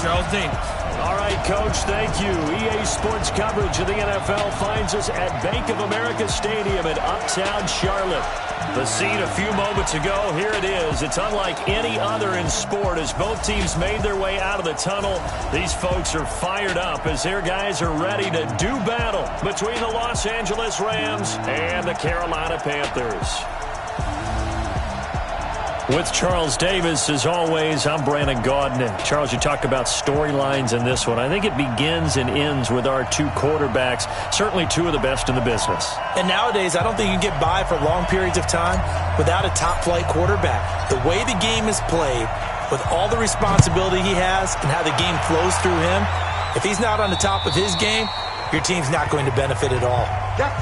Charles Davis. All right, Coach, thank you. EA Sports coverage of the NFL finds us at Bank of America Stadium in Uptown Charlotte. The scene a few moments ago, here it is. It's unlike any other in sport as both teams made their way out of the tunnel. These folks are fired up as their guys are ready to do battle between the Los Angeles Rams and the Carolina Panthers. With Charles Davis, as always, I'm Brandon Gaudin. And Charles, you talk about storylines in this one. I think it begins and ends with our two quarterbacks, certainly two of the best in the business. And nowadays, I don't think you can get by for long periods of time without a top-flight quarterback. The way the game is played, with all the responsibility he has and how the game flows through him, if he's not on the top of his game, your team's not going to benefit at all.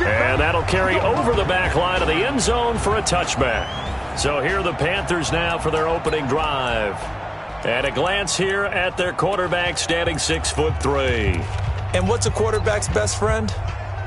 And that'll carry over the back line of the end zone for a touchback. So here are the Panthers now for their opening drive. And a glance here at their quarterback standing 6'3". And what's a quarterback's best friend?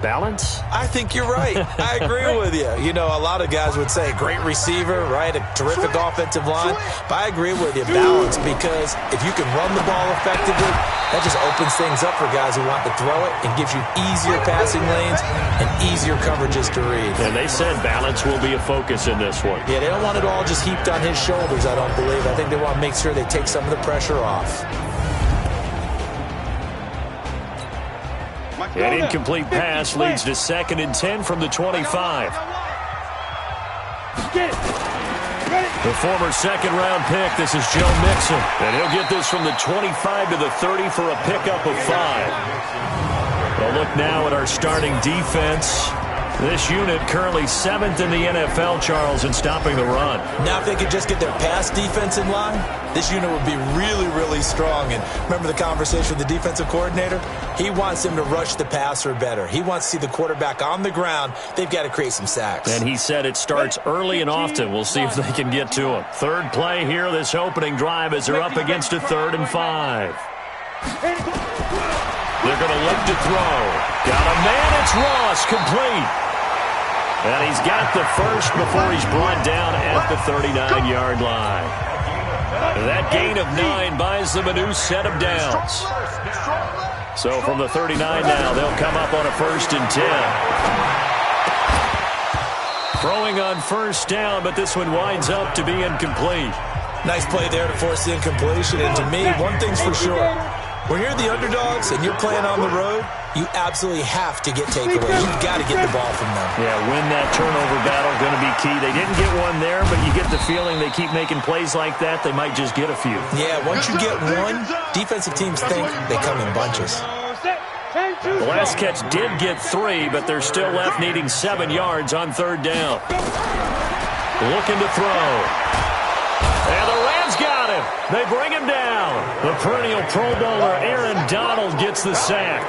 Balance? I think you're right. I agree with you. You know, a lot of guys would say great receiver, right? A terrific offensive line. But I agree with you, balance, because if you can run the ball effectively, that just opens things up for guys who want to throw it and gives you easier passing lanes and easier coverages to read. And they said balance will be a focus in this one. Yeah, they don't want it all just heaped on his shoulders, I don't believe. I think they want to make sure they take some of the pressure off. An incomplete pass leads to 2nd and 10 from the 25. The former second-round pick, this is Joe Mixon. And he'll get this from the 25 to the 30 for a pickup of 5. We'll look now at our starting defense. This unit currently 7th in the NFL, Charles, in stopping the run. Now if they could just get their pass defense in line, this unit would be really, really strong. And remember the conversation with the defensive coordinator? He wants them to rush the passer better. He wants to see the quarterback on the ground. They've got to create some sacks. And he said it starts early and often. We'll see if they can get to him. Third play here, this opening drive as they're up against a 3rd and 5. They're going to look to throw. Got a man, it's Ross, complete. And he's got the first before he's brought down at the 39-yard line. That gain of 9 buys them a new set of downs. So from the 39 now, they'll come up on a 1st and 10. Throwing on 1st down, but this one winds up to be incomplete. Nice play there to force the incompletion. And to me, one thing's for sure. When you're the underdogs and you're playing on the road, you absolutely have to get takeaways. You've got to get the ball from them. Yeah, win that turnover battle, going to be key. They didn't get one there, but you get the feeling they keep making plays like that, they might just get a few. Yeah, once you get one, defensive teams think they come in bunches. The last catch did get 3, but they're still left needing 7 yards on 3rd down. Looking to throw. And the Rams got him. They bring him down. The perennial Pro Bowler Aaron Donald gets the sack.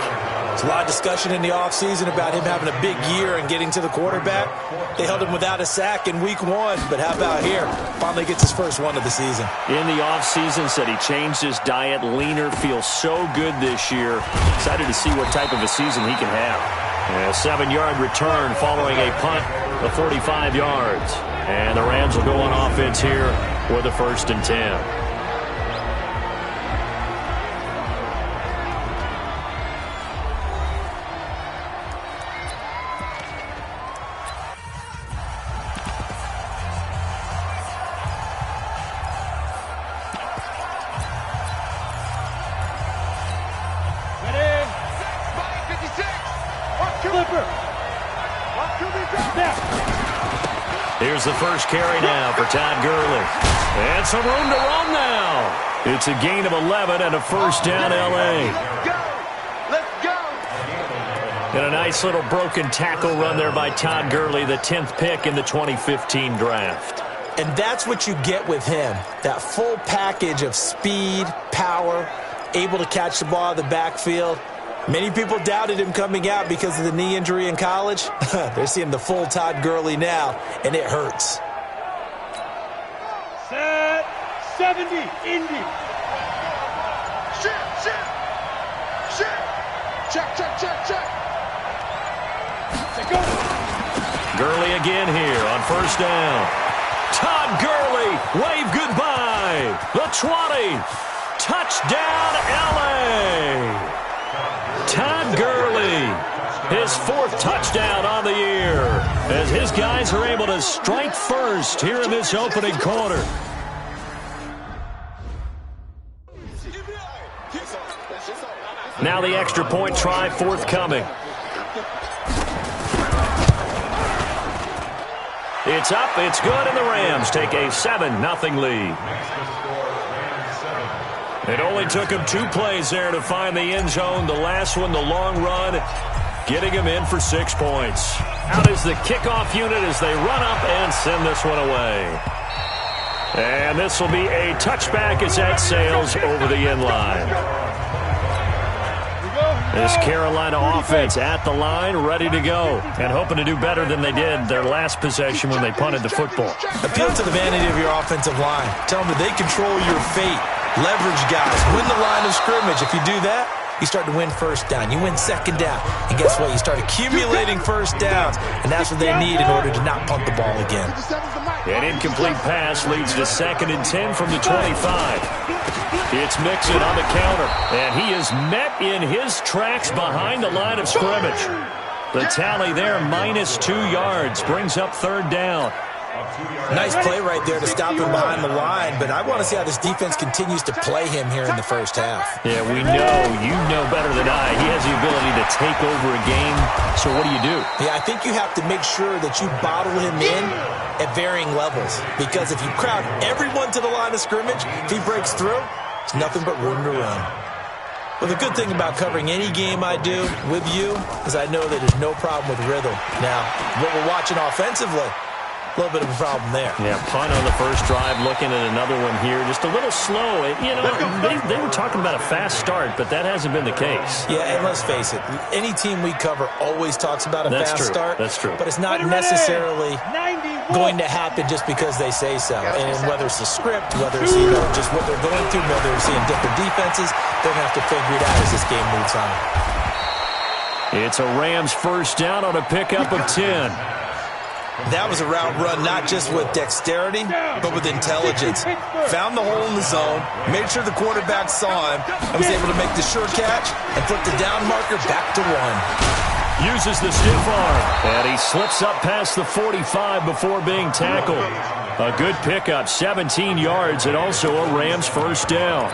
There's a lot of discussion in the offseason about him having a big year and getting to the quarterback. They held him without a sack in week 1, but how about here? Finally gets his first one of the season. In the offseason, said he changed his diet, leaner, feels so good this year. Excited to see what type of a season he can have. A 7-yard return following a punt of 45 yards. And the Rams will go on offense here with a 1st and 10. Here's the first carry now for Todd Gurley. And some room to run now. It's a gain of 11 and a 1st down, L.A. Let's go. And a nice little broken tackle run there by Todd Gurley, the 10th pick in the 2015 draft. And that's what you get with him, that full package of speed, power, able to catch the ball out of the backfield. Many people doubted him coming out because of the knee injury in college. They're seeing the full Todd Gurley now, and it hurts. Set 70, Indy. Shit. Check. Go. Gurley again here on 1st down. Todd Gurley, wave goodbye. The 20. touchdown, L.A. Todd Gurley, his 4th touchdown on the year, as his guys are able to strike first here in this opening quarter. Now the extra point try forthcoming. It's up, it's good, and the Rams take a 7-0 lead. It only took him 2 plays there to find the end zone. The last one, the long run, getting him in for 6 points. Out is the kickoff unit as they run up and send this one away. And this will be a touchback as that sails over the end line. This Carolina offense at the line, ready to go, and hoping to do better than they did their last possession when they punted the football. Appeal to the vanity of your offensive line. Tell them that they control your fate. Leverage guys. Win the line of scrimmage. If you do that, you start to win first down. You win second down. And guess what? You start accumulating first downs, and that's what they need in order to not punt the ball again. An incomplete pass leads to 2nd and 10 from the 25. It's Mixon on the counter, and he is met in his tracks behind the line of scrimmage. The tally there, -2 yards, brings up 3rd down. Nice play right there to stop him behind the line, but I want to see how this defense continues to play him here in the first half. Yeah, we know, you know better than I, he has the ability to take over a game, so what do? Yeah, I think you have to make sure that you bottle him in at varying levels, because if you crowd everyone to the line of scrimmage, if he breaks through, it's nothing but room to run. Well, the good thing about covering any game I do with you is I know that there's no problem with rhythm. Now, what we're watching offensively, a little bit of a problem there. Yeah, punt on the first drive, looking at another one here. Just a little slow. You know, they were talking about a fast start, but that hasn't been the case. Yeah, and let's face it, any team we cover always talks about a fast start. That's true. But it's not necessarily going to happen just because they say so. And whether it's the script, whether it's just what they're going through, whether they're seeing different defenses, they're going to have to figure it out as this game moves on. It's a Rams first down on a pickup of 10. That was a route run not just with dexterity, but with intelligence. Found the hole in the zone, made sure the quarterback saw him, and was able to make the sure catch and put the down marker back to 1. Uses the stiff arm, and he slips up past the 45 before being tackled. A good pickup, 17 yards, and also a Rams first down.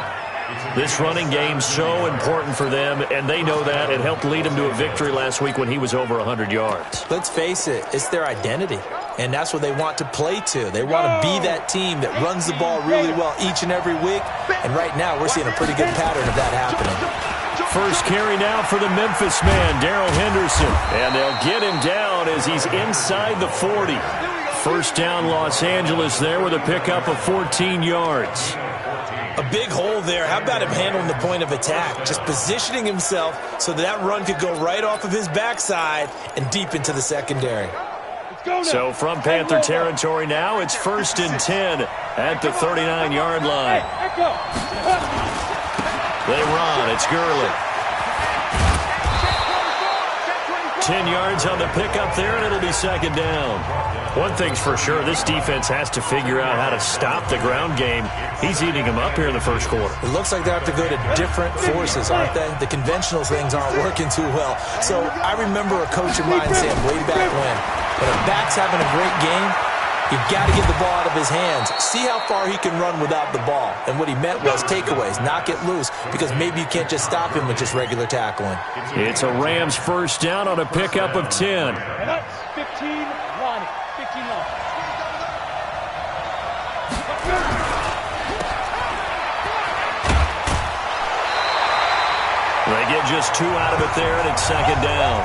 This running game so important for them, and they know that. It helped lead them to a victory last week when he was over 100 yards. Let's face it, it's their identity, and that's what they want to play to. They want to be that team that runs the ball really well each and every week, and right now we're seeing a pretty good pattern of that happening. First carry now for the Memphis man, Darrell Henderson, and they'll get him down as he's inside the 40. First down Los Angeles there with a pickup of 14 yards. A big hole there. How about him handling the point of attack? Just positioning himself so that run could go right off of his backside and deep into the secondary. So from Panther territory now, it's 1st and 10 at the 39-yard line. They run. It's Gurley. 10 yards on the pickup there, and it'll be 2nd down. One thing's for sure, this defense has to figure out how to stop the ground game. He's eating them up here in the first quarter. It looks like they have to go to different forces, aren't they? The conventional things aren't working too well. So I remember a coach of mine saying way back when a back's having a great game, you've got to get the ball out of his hands. See how far he can run without the ball. And what he meant was takeaways, knock it loose, because maybe you can't just stop him with just regular tackling. It's a Rams first down on a pickup of 10. 15 line. 15 line. They get just 2 out of it there, and it's 2nd down.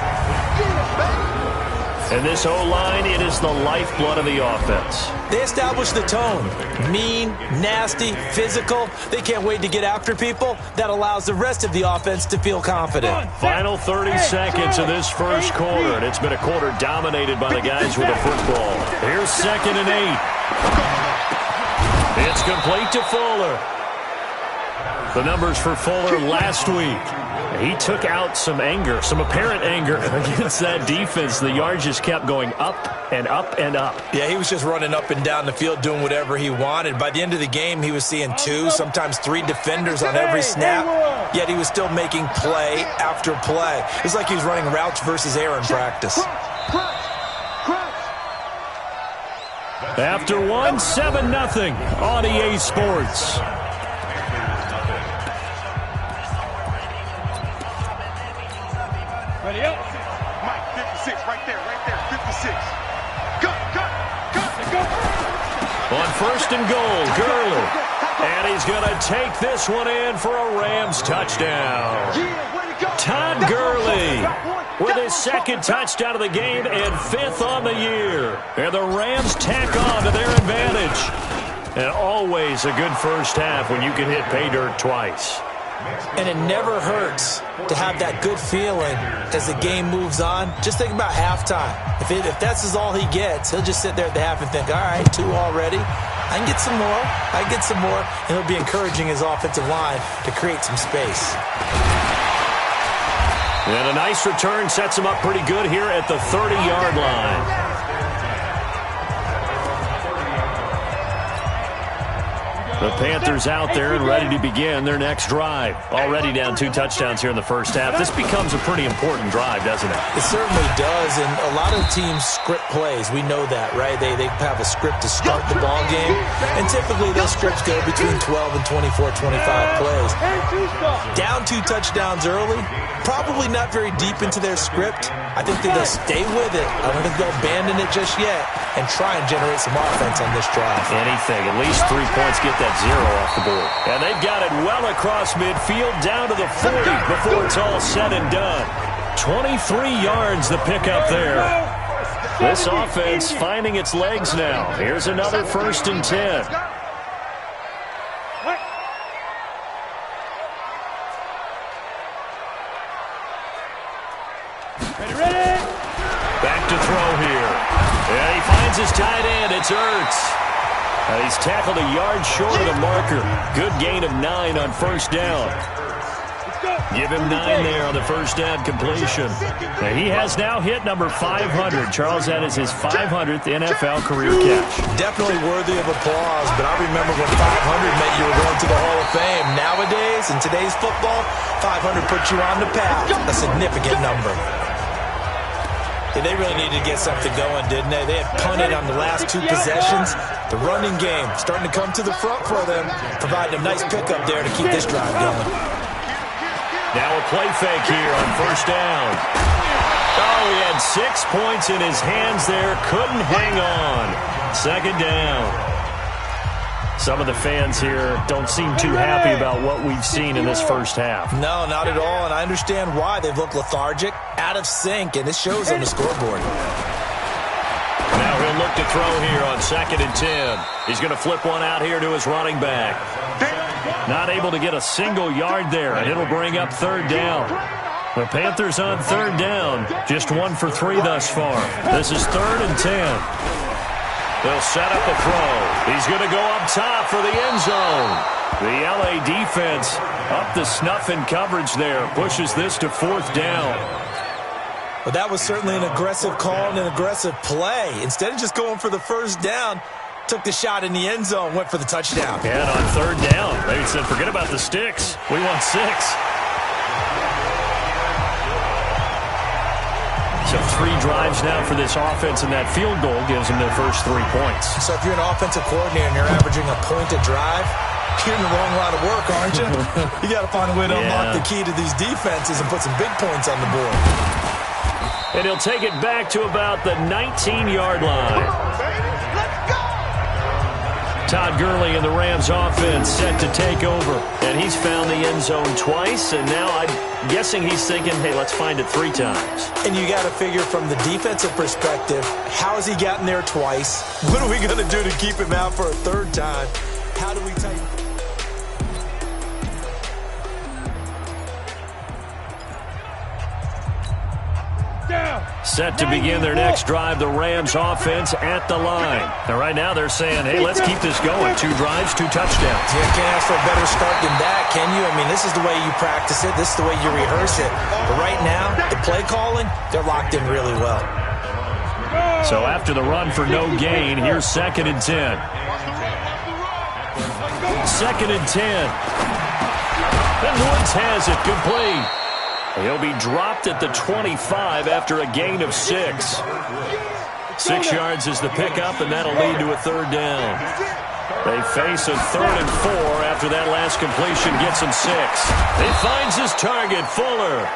And this O-line, it is the lifeblood of the offense. They establish the tone. Mean, nasty, physical. They can't wait to get after people. That allows the rest of the offense to feel confident. Final 30 seconds of this first quarter, and it's been a quarter dominated by the guys with the football. Here's 2nd and 8. It's complete to Fuller. The numbers for Fuller last week: He took out some anger, some apparent anger against that defense. The yards just kept going up and up and up. Yeah, he was just running up and down the field doing whatever he wanted. By the end of the game, he was seeing 2, sometimes 3 defenders on every snap, yet he was still making play after play. It was like he was running routes versus air in practice. After 1, 7-0 on EA Sports. Ready up. Mike, 56, right there, 56. Go. On 1st and goal, Gurley. And he's going to take this one in for a Rams touchdown. Todd Gurley with his 2nd touchdown of the game and 5th on the year. And the Rams tack on to their advantage. And always a good first half when you can hit pay dirt twice. And it never hurts to have that good feeling as the game moves on. Just think about halftime. If that's all he gets, he'll just sit there at the half and think, all right, 2 already. I can get some more. And he'll be encouraging his offensive line to create some space. And a nice return sets him up pretty good here at the 30-yard line. The Panthers out there and ready to begin their next drive. Already down 2 touchdowns here in the first half. This becomes a pretty important drive, doesn't it? It certainly does, and a lot of teams script plays. We know that, right? They have a script to start the ball game, and typically those scripts go between 12 and 24, 25 plays. Down 2 touchdowns early, probably not very deep into their script. I think they'll stay with it. I don't think they'll abandon it just yet and try and generate some offense on this drive. Anything. At least 3 points, get that 0 off the board. And they've got it well across midfield down to the 40 before it's all said and done. 23 yards the pickup there. This offense finding its legs now. Here's another 1st and 10. Ready. Back to throw here. And he finds his tight end. It's Ertz. He's tackled a yard short of the marker. Good gain of 9 on 1st down. Give him 9 there on the 1st down completion. And he has now hit number 500. Charles, that is his 500th NFL career catch. Definitely worthy of applause, but I remember when 500 meant you were going to the Hall of Fame. Nowadays, in today's football, 500 puts you on the path. A significant number. Yeah, they really needed to get something going, didn't they? They had punted on the last 2 possessions. The running game starting to come to the front for them, providing a nice pickup there to keep this drive going. Now a play fake here on 1st down. Oh, he had 6 points in his hands there. Couldn't hang on. 2nd down. Some of the fans here don't seem too happy about what we've seen in this first half. No, not at all, and I understand why. They've looked lethargic, out of sync, and it shows on the scoreboard. Now he'll look to throw here on 2nd and 10. He's going to flip one out here to his running back. Not able to get a single yard there, and it'll bring up 3rd down. The Panthers on 3rd down, just 1 for 3 thus far. This is 3rd and 10. They'll set up a throw. He's going to go up top for the end zone. The LA defense up the snuff in coverage there. Pushes this to 4th down. Well, that was certainly an aggressive call and an aggressive play. Instead of just going for the 1st down, took the shot in the end zone, went for the touchdown. And on 3rd down, they said, forget about the sticks. We want 6. So 3 drives now for this offense, and that field goal gives them their first 3 points. So if you're an offensive coordinator and you're averaging a point a drive, you're in the wrong line of work, aren't you? You got to find a way to unlock the key to these defenses and put some big points on the board. And he'll take it back to about the 19-yard line. Todd Gurley and the Rams offense set to take over. And he's found the end zone twice, and now I'm guessing he's thinking, hey, let's find it 3 times. And you got to figure from the defensive perspective, how has he gotten there twice? What are we going to do to keep him out for a 3rd time? How do we tighten? Set to begin their next drive, the Rams offense at the line. And right now they're saying, hey, let's keep this going. 2 drives, 2 touchdowns. Yeah, can't ask for a better start than that, can you? I mean, this is the way you practice it. This is the way you rehearse it. But right now, the play calling, they're locked in really well. So after the run for no gain, here's 2nd and 10. 2nd and 10. And Woods has it complete. He'll be dropped at the 25 after a gain of 6. 6 yards is the pickup, and that'll lead to a 3rd down. They face a 3rd and 4 after that last completion gets him 6. He finds his target, Fuller.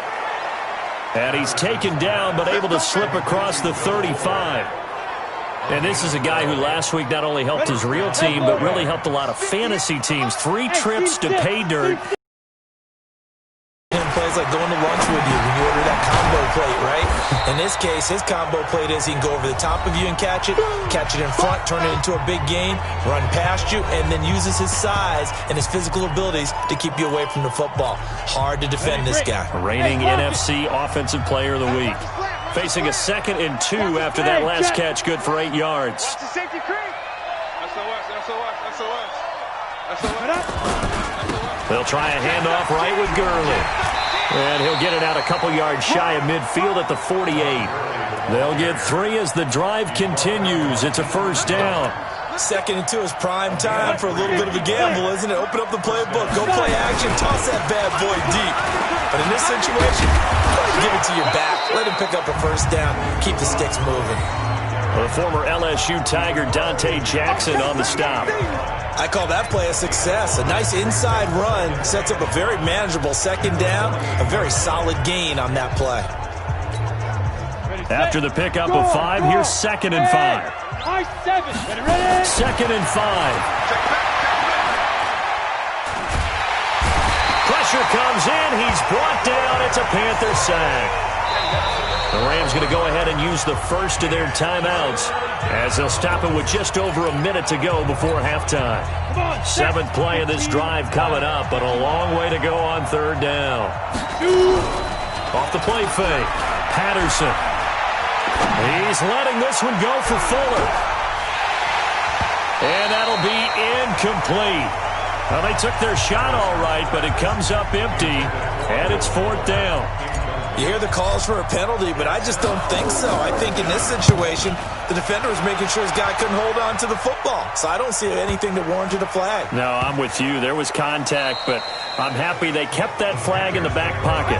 And he's taken down but able to slip across the 35. And this is a guy who last week not only helped his real team, but really helped a lot of fantasy teams. 3 trips to pay dirt. Plays like going to lunch with you when you order that combo plate, right? In this case, his combo plate is he can go over the top of you and catch it in front, turn it into a big gain, run past you, and then uses his size and his physical abilities to keep you away from the football. Hard to defend this guy. Reigning NFC Offensive Player of the Week. Facing a 2nd and 2 after that last catch, good for 8 yards. They'll try a handoff right with Gurley. And he'll get it out a couple yards shy of midfield at the 48. They'll get 3 as the drive continues. It's a 1st down. 2nd and 2 is prime time for a little bit of a gamble, isn't it? Open up the playbook, go play action, toss that bad boy deep. But in this situation, give it to your back. Let him pick up a 1st down. Keep the sticks moving. The former LSU Tiger Dante Jackson on the stop. I call that play a success. A nice inside run sets up a very manageable 2nd down. A very solid gain on that play. After the pickup of 5, here's 2nd and 5. 2nd and 5. Pressure comes in. He's brought down. It's a Panther sack. The Rams going to go ahead and use the first of their timeouts as they'll stop it with just over a minute to go before halftime. 7th play of this drive coming up, but a long way to go on 3rd down. Off the play fake, Patterson. He's letting this one go for Fuller. And that'll be incomplete. Well, they took their shot all right, but it comes up empty, and it's 4th down. You hear the calls for a penalty, but I just don't think so. I think in this situation, the defender was making sure his guy couldn't hold on to the football. So I don't see anything that warranted a flag. No, I'm with you. There was contact, but I'm happy they kept that flag in the back pocket.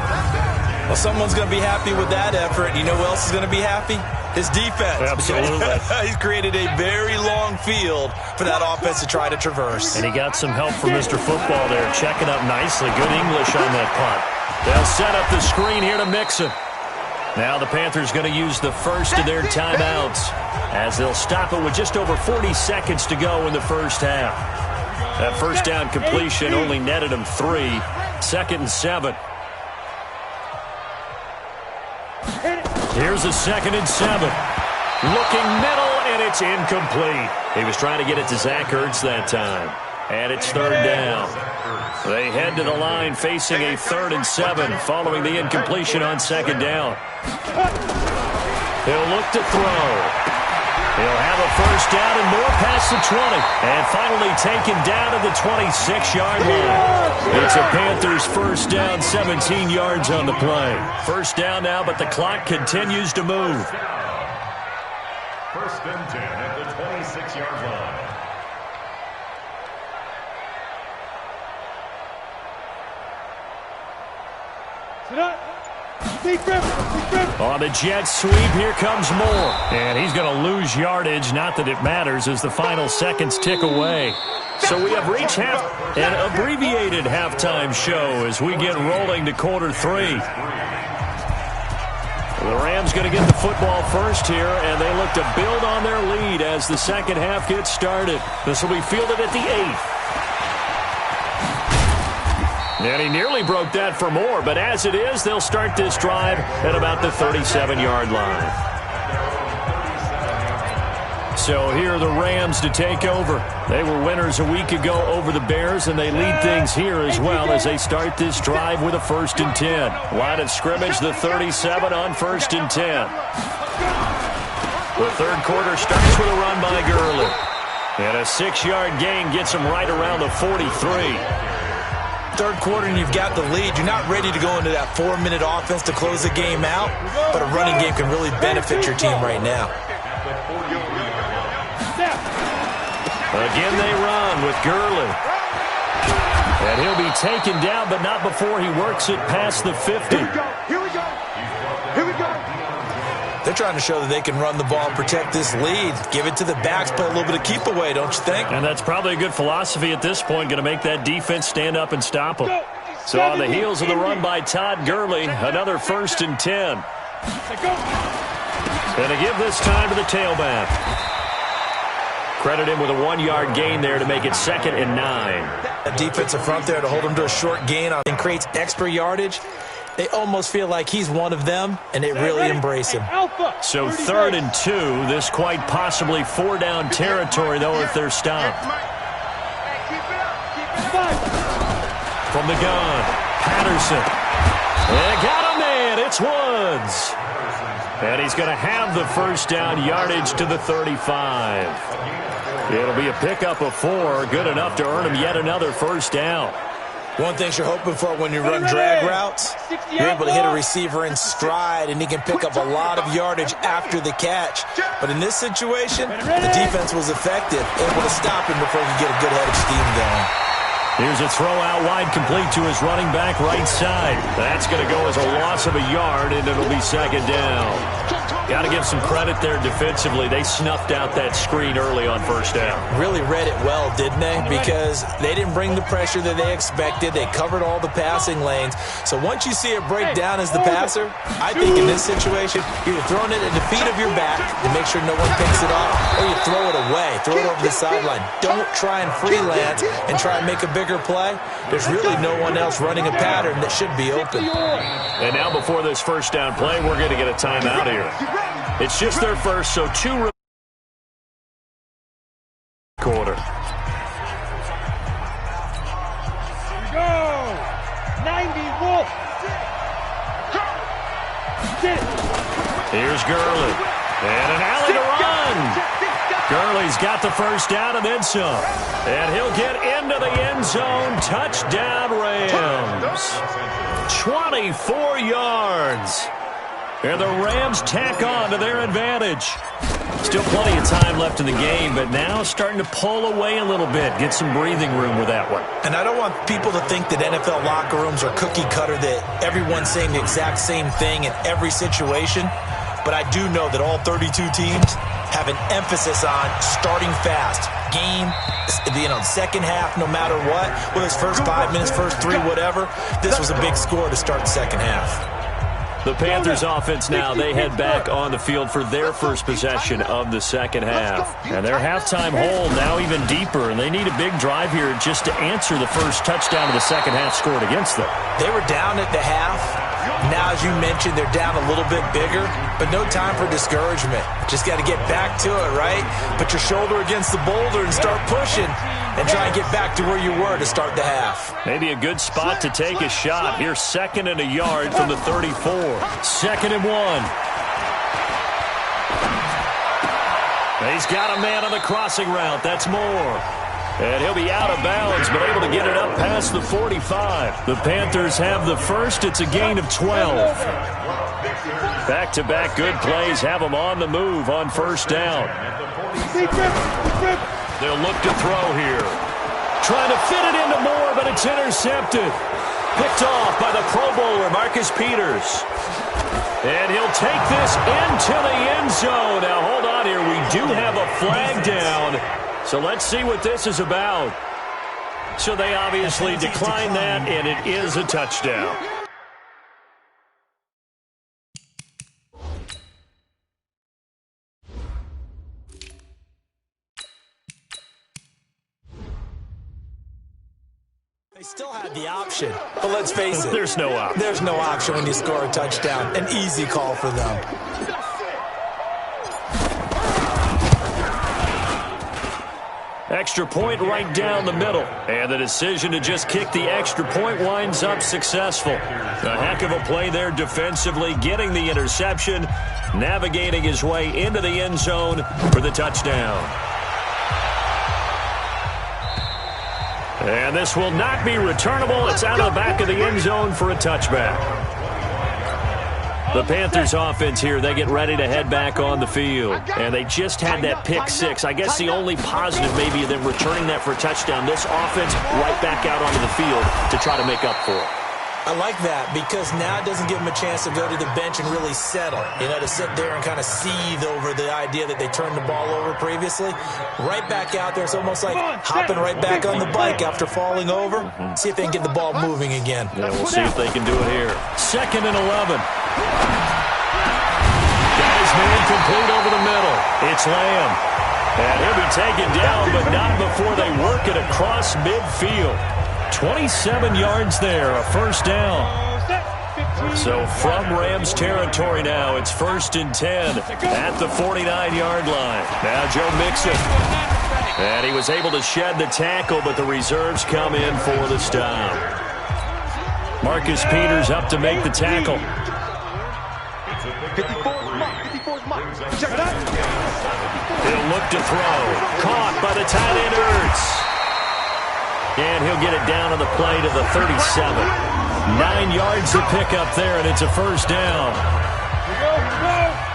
Well, someone's going to be happy with that effort. You know who else is going to be happy? His defense. Absolutely. He's created a very long field for that offense to try to traverse. And he got some help from Mr. Football there, checking up nicely. Good English on that punt. They'll set up the screen here to Mixon. Now the Panthers going to use the first of their timeouts as they'll stop it with just over 40 seconds to go in the first half. That 1st down completion only netted him 3. 2nd and 7. Here's a 2nd and 7. Looking middle, and it's incomplete. He was trying to get it to Zach Ertz that time. And it's 3rd down. They head to the line facing a 3rd and 7 following the incompletion on 2nd down. He'll look to throw. He'll have a 1st down and more past the 20. And finally taken down to the 26-yard line. It's a Panthers 1st down, 17 yards on the play. 1st down now, but the clock continues to move. 1st and 10 at the 26-yard line. On the jet sweep, here comes Moore. And he's going to lose yardage. Not that it matters as the final seconds tick away. So we have reached an abbreviated halftime show as we get rolling to quarter 3. The Rams going to get the football first here, and they look to build on their lead as the second half gets started. This will be fielded at the 8. And he nearly broke that for Moore, but as it is, they'll start this drive at about the 37-yard line. So here are the Rams to take over. They were winners a week ago over the Bears, and they lead things here as well as they start this drive with a 1st and 10. Line of scrimmage, the 37 on 1st and 10. The third quarter starts with a run by Gurley. And a 6-yard gain gets him right around the 43. Third quarter and you've got the lead. You're not ready to go into that 4-minute offense to close the game out, but a running game can really benefit your team right now. Again they run with Gurley. And he'll be taken down, but not before he works it past the 50. Here we go. Here we go. They're trying to show that they can run the ball and protect this lead. Give it to the backs, play a little bit of keep away, don't you think? And that's probably a good philosophy at this point, going to make that defense stand up and stop them. So on the heels of the run by Todd Gurley, another 1st and 10. Going to give this time to the tailback. Credit him with a 1-yard gain there to make it 2nd and 9. A defensive front there to hold him to a short gain and creates extra yardage. They almost feel like he's one of them, and they really embrace him. So 3rd and 2, this quite possibly 4-down territory, though, if they're stopped. From the gun, Patterson. And got him in. It's Woods. And he's going to have the 1st down yardage to the 35. It'll be a pickup of 4, good enough to earn him yet another 1st down. One thing you're hoping for when you run drag routes, you're able to hit a receiver in stride, and he can pick up a lot of yardage after the catch. But in this situation, the defense was effective, able to stop him before he could get a good head of steam going. Here's a throw out wide complete to his running back right side. That's going to go as a loss of a yard, and it'll be 2nd down. Got to give some credit there defensively. They snuffed out that screen early on 1st down. Really read it well, didn't they? Because they didn't bring the pressure that they expected. They covered all the passing lanes. So once you see it break down as the passer, I think in this situation, you're throwing it at the feet of your back to make sure no one picks it off, or you throw it away, throw it over the sideline. Don't try and freelance and try and make a bigger play. There's really no one else running a pattern that should be open. And now before this 1st down play, we're going to get a timeout here. It's just their first, so 2 quarter. Here we go. 90 Wolf. Here's Gurley. And an alley to run. Gurley's got the 1st down and then some. And he'll get into the end zone. Touchdown, Rams. 24 yards. And the Rams tack on to their advantage. Still plenty of time left in the game, but now starting to pull away a little bit. Get some breathing room with that one. And I don't want people to think that NFL locker rooms are cookie cutter, that everyone's saying the exact same thing in every situation. But I do know that all 32 teams have an emphasis on starting fast. Game, second half, no matter what. Whether it's first 5 minutes, first 3, whatever. This was a big score to start the second half. The Panthers offense now, they head back on the field for their first possession of the second half. And their halftime hole now even deeper, and they need a big drive here just to answer the first touchdown of the second half scored against them. They were down at the half. Now, as you mentioned, they're down a little bit bigger, but no time for discouragement. Just got to get back to it, right? Put your shoulder against the boulder and start pushing and try and get back to where you were to start the half. Maybe a good spot to take a shot. Here's 2nd and a yard from the 34. 2nd and 1. He's got a man on the crossing route. That's Moore. And he'll be out of bounds, but able to get it up past the 45. The Panthers have the first. It's a gain of 12. Back-to-back good plays have them on the move on 1st down. They'll look to throw here. Trying to fit it into Moore, but it's intercepted. Picked off by the Pro Bowler, Marcus Peters. And he'll take this into the end zone. Now, hold on here. We do have a flag down. So let's see what this is about. So they obviously decline that, and it is a touchdown. They still had the option, but let's face it. There's no option. There's no option when you score a touchdown. An easy call for them. Extra point right down the middle. And the decision to just kick the extra point winds up successful. A heck of a play there defensively, getting the interception, navigating his way into the end zone for the touchdown. And this will not be returnable. It's out of the back of the end zone for a touchback. The Panthers offense here, they get ready to head back on the field. And they just had that pick six. I guess the only positive maybe of them returning that for a touchdown. This offense right back out onto the field to try to make up for it. I like that because now it doesn't give them a chance to go to the bench and really settle. You know, to sit there and kind of seethe over the idea that they turned the ball over previously. Right back out there. It's almost like hopping right back on the bike after falling over. See if they can get the ball moving again. Yeah, we'll see if they can do it here. 2nd and 11. Got his man complete over the middle. It's Lamb. And he'll be taken down, but not before they work it across midfield. 27 yards there, a first down. So from Rams territory now, it's 1st and 10 at the 49-yard line. Now Joe Mixon. And he was able to shed the tackle, but the reserves come in for the stop. Marcus Peters up to make the tackle. 54's mark. Check it out. He'll look to throw. Caught by the tight end Ertz. And he'll get it down on the play to the 37. 9 yards to pick up there, and it's a first down.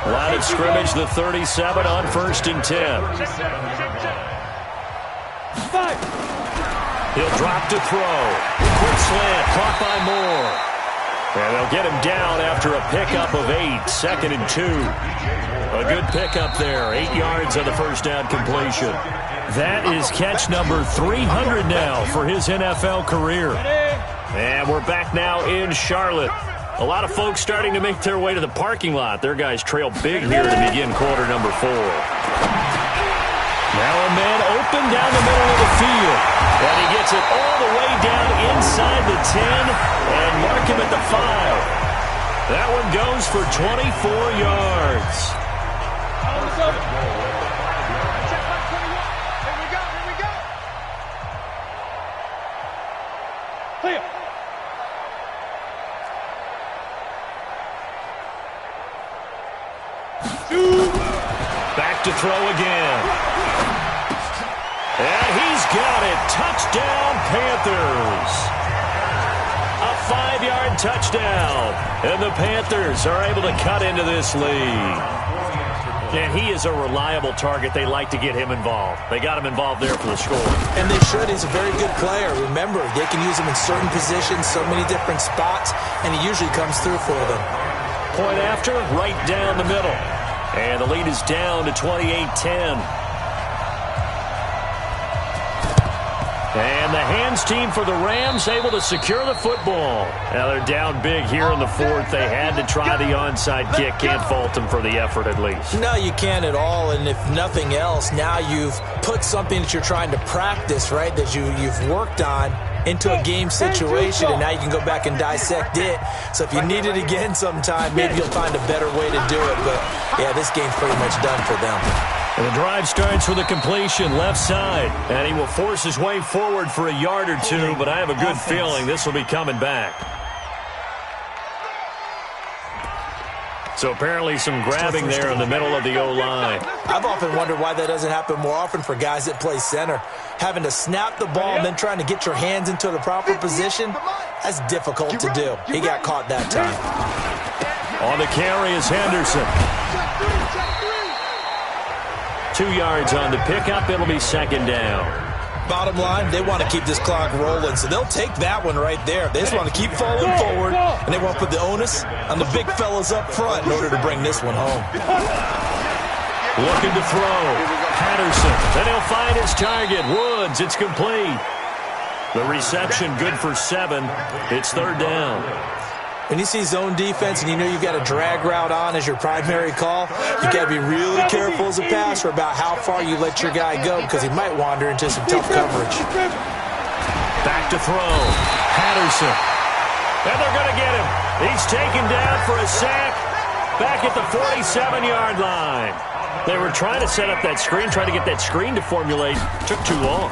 Line of scrimmage, the 37 on 1st and 10. He'll drop to throw. Quick slant, caught by Moore. And they'll get him down after a pickup of 8. 2nd and 2. A good pickup there. 8 yards on the first down completion. That is catch number 300 now for his NFL career. And we're back now in Charlotte. A lot of folks starting to make their way to the parking lot. Their guys trail big here to begin quarter number 4. Now a man open down the middle of the field. And he gets it all the way down inside the 10 and mark him at the 5. That one goes for 24 yards. Back to throw again. And he's got it. Touchdown, Panthers. A 5-yard touchdown. And the Panthers are able to cut into this lead. And he is a reliable target. They like to get him involved. They got him involved there for the score. And they should. He's a very good player. Remember, they can use him in certain positions, so many different spots, and he usually comes through for them. Point after, right down the middle. And the lead is down to 28-10. And the hands team for the Rams able to secure the football. Now they're down big here in the 4th. They had to try the onside kick. Can't fault them for the effort at least. No, you can't at all. And if nothing else, now you've put something that you're trying to practice, right, that you've worked on into a game situation, and now you can go back and dissect it. So if you need it again sometime, maybe you'll find a better way to do it. But, yeah, this game's pretty much done for them. And the drive starts with a completion left side. And he will force his way forward for a yard or two, but I have a good feeling this will be coming back. So apparently some grabbing there in the middle of the O-line. I've often wondered why that doesn't happen more often for guys that play center. Having to snap the ball and then trying to get your hands into the proper position, that's difficult to do. He got caught that time. On the carry is Henderson. 2 yards on the pickup. It'll be 2nd down. Bottom line, they want to keep this clock rolling, so they'll take that one right there. They just want to keep falling forward, and they want to put the onus on the big fellas up front in order to bring this one home. Looking to throw. Patterson. Then he'll find his target. Woods. It's complete. The reception good for 7. It's 3rd down. When you see zone defense and you know you've got a drag route on as your primary call, you've got to be really careful as a passer about how far you let your guy go because he might wander into some tough coverage. Back to throw. Patterson. And they're going to get him. He's taken down for a sack. back at the 47-yard line. They were trying to set up that screen, trying to get that screen to formulate. Took too long.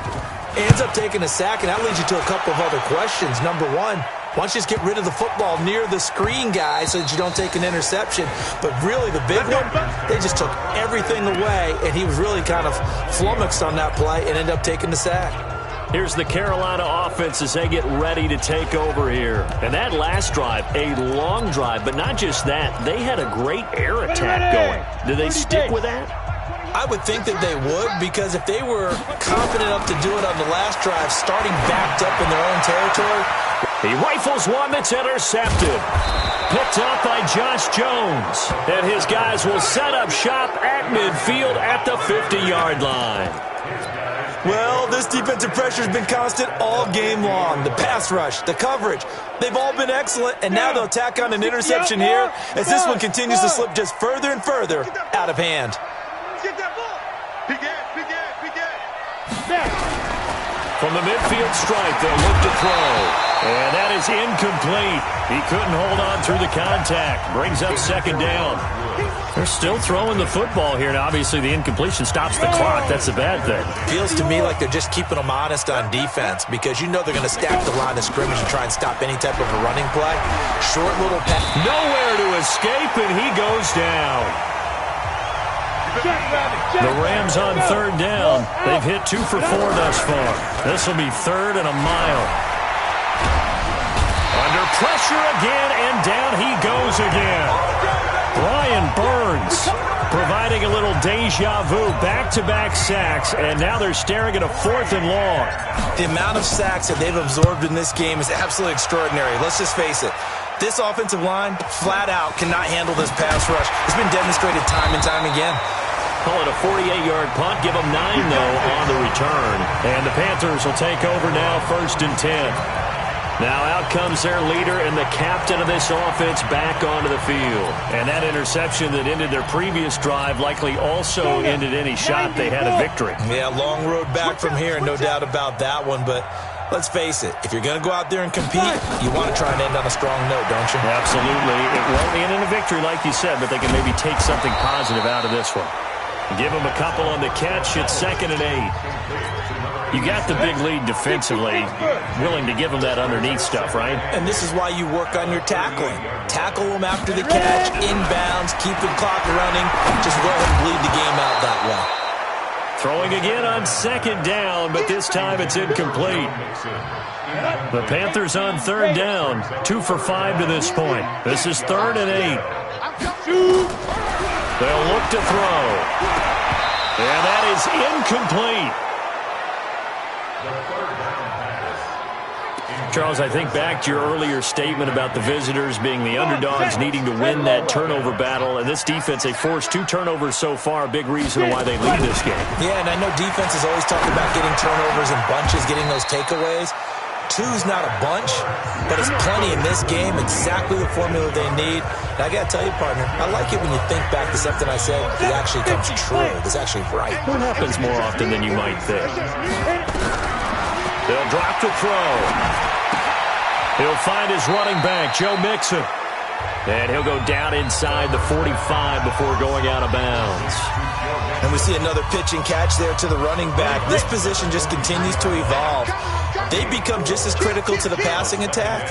Ends up taking a sack, and that leads you to a couple of other questions. Number one, why don't you just get rid of the football near the screen guy so that you don't take an interception? But really, the big one, they just took everything away, and he was really kind of flummoxed on that play and ended up taking the sack. Here's the Carolina offense as they get ready to take over here. And that last drive, a long drive, but not just that. They had a great air attack going. Do they stick with that? I would think that they would, because if they were confident enough to do it on the last drive, starting backed up in their own territory. He rifles one that's intercepted. Picked up by Josh Jones. And his guys will set up shop at midfield at the 50-yard line. Well, this defensive pressure has been constant all game long. The pass rush, the coverage, they've all been excellent, and now they'll tack on an interception here as this one continues to slip just further and further out of hand. From the midfield stripe, they'll look to throw. And that is incomplete. He couldn't hold on through the contact. Brings up second down. They're still throwing the football here. Now, obviously, the incompletion stops the clock. That's the bad thing. Feels to me like they're just keeping them honest on defense, because you know they're going to stack the line of scrimmage and try and stop any type of a running play. Short little pass. Nowhere to escape, and he goes down. The Rams on third down. They've hit 2 for 4 thus far. This will be third and a mile. Under pressure again, and down he goes again. Brian Burns providing a little deja vu, back-to-back sacks, and now they're staring at a 4th and long. The amount of sacks that they've absorbed in this game is absolutely extraordinary. Let's just face it. This offensive line, flat out, cannot handle this pass rush. It's been demonstrated time and time again. Call it a 48-yard punt. Give them 9, though, on the return. And the Panthers will take over now, 1st and 10. Now out comes their leader and the captain of this offense back onto the field. And that interception that ended their previous drive likely also ended any shot they had a victory. Yeah, long road back from here, no doubt about that one. But let's face it, if you're going to go out there and compete, you want to try and end on a strong note, don't you? Absolutely. It won't end in a victory, like you said, but they can maybe take something positive out of this one. Give them a couple on the catch. It's 2nd and 8. You got the big lead defensively, willing to give them that underneath stuff, right? And this is why you work on your tackling. Tackle them after the catch, inbounds, keep the clock running. Just go ahead and bleed the game out that way. Throwing again on 2nd down, but this time it's incomplete. The Panthers on 3rd down, 2 for 5 to this point. This is 3rd and 8. They'll look to throw. And that is incomplete. Charles, I think back to your earlier statement about the visitors being the underdogs needing to win that turnover battle. And this defense, they forced 2 turnovers so far, a big reason why they lead this game. Yeah, and I know defenses always talk about getting turnovers in bunches, getting those takeaways. 2's not a bunch, but it's plenty in this game, exactly the formula they need. And I got to tell you, partner, I like it when you think back to something I said that actually comes true. It's actually right. What happens more often than you might think? They'll drop to throw. He'll find his running back, Joe Mixon. And he'll go down inside the 45 before going out of bounds. And we see another pitch and catch there to the running back. This position just continues to evolve. They become just as critical to the passing attack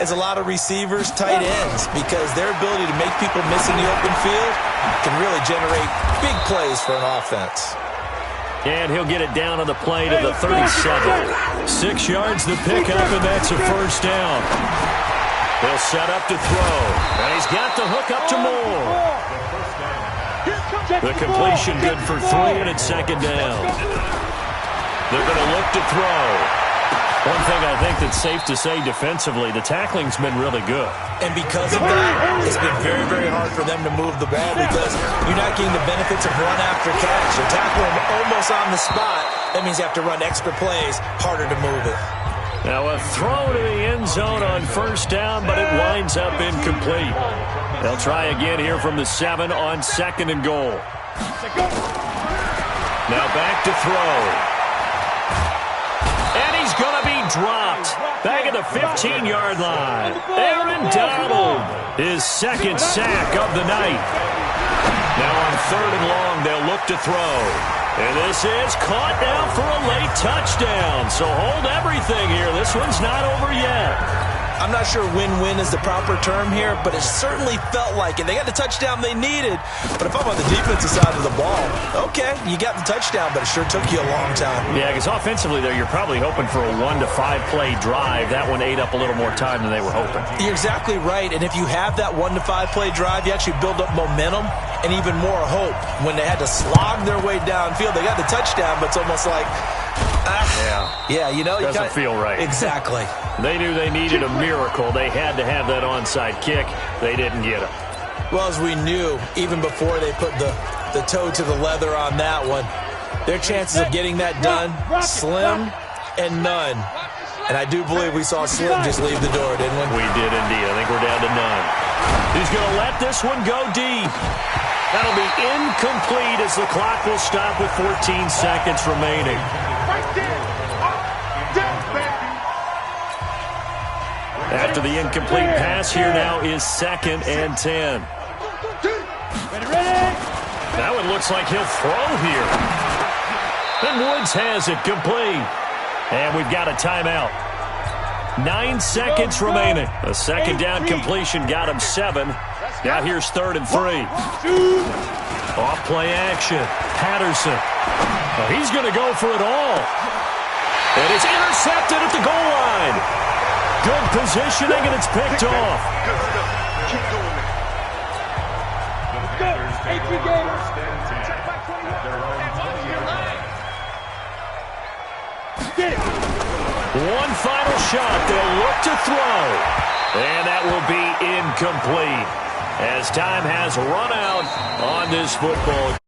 as a lot of receivers, tight ends, because their ability to make people miss in the open field can really generate big plays for an offense. And he'll get it down on the play to the 37. 6 yards to pick up, and that's a 1st down. He'll set up to throw, and he's got the hook up to Moore. The completion good for 3, and it's 2nd down. They're going to look to throw. One thing I think that's safe to say defensively, the tackling's been really good. And because of that, it's been very, very hard for them to move the ball because you're not getting the benefits of run after catch. You tackle them almost on the spot. That means you have to run extra plays, harder to move it. Now a throw to the end zone on 1st down, but it winds up incomplete. They'll try again here from the 7 on 2nd and goal. Now back to throw. And he's going to be dropped. Back at the 15-yard line. Aaron Donald, his second sack of the night. Now on 3rd and long, they'll look to throw. And this is caught now for a late touchdown. So hold everything here. This one's not over yet. I'm not sure win-win is the proper term here, but it certainly felt like it. They got the touchdown they needed. But if I'm on the defensive side of the ball, okay, you got the touchdown, but it sure took you a long time. Yeah, because offensively there, you're probably hoping for a 1 to 5 play drive. That one ate up a little more time than they were hoping. You're exactly right. And if you have that 1 to 5 play drive, you actually build up momentum and even more hope. When they had to slog their way downfield, they got the touchdown, but it's almost like, yeah, you know, doesn't feel right. Exactly. They knew they needed a miracle. They had to have that onside kick. They didn't get it. Well, as we knew, even before they put the toe to the leather on that one, their chances of getting that done, slim and none. And I do believe we saw Slim just leave the door, didn't we? We did indeed. I think we're down to none. He's going to let this one go deep. That'll be incomplete as the clock will stop with 14 seconds remaining. After the incomplete pass, here now is 2nd and 10. Now it looks like he'll throw here. And Woods has it complete. And we've got a timeout. 9 seconds remaining. A second down completion got him 7. Now here's 3rd and 3. Off play action. Patterson. Well, he's going to go for it all. And it's intercepted at the goal line. Good positioning, and it's picked off. Good stuff. Keep doing that. One final shot. They'll look to throw. And that will be incomplete as time has run out on this football.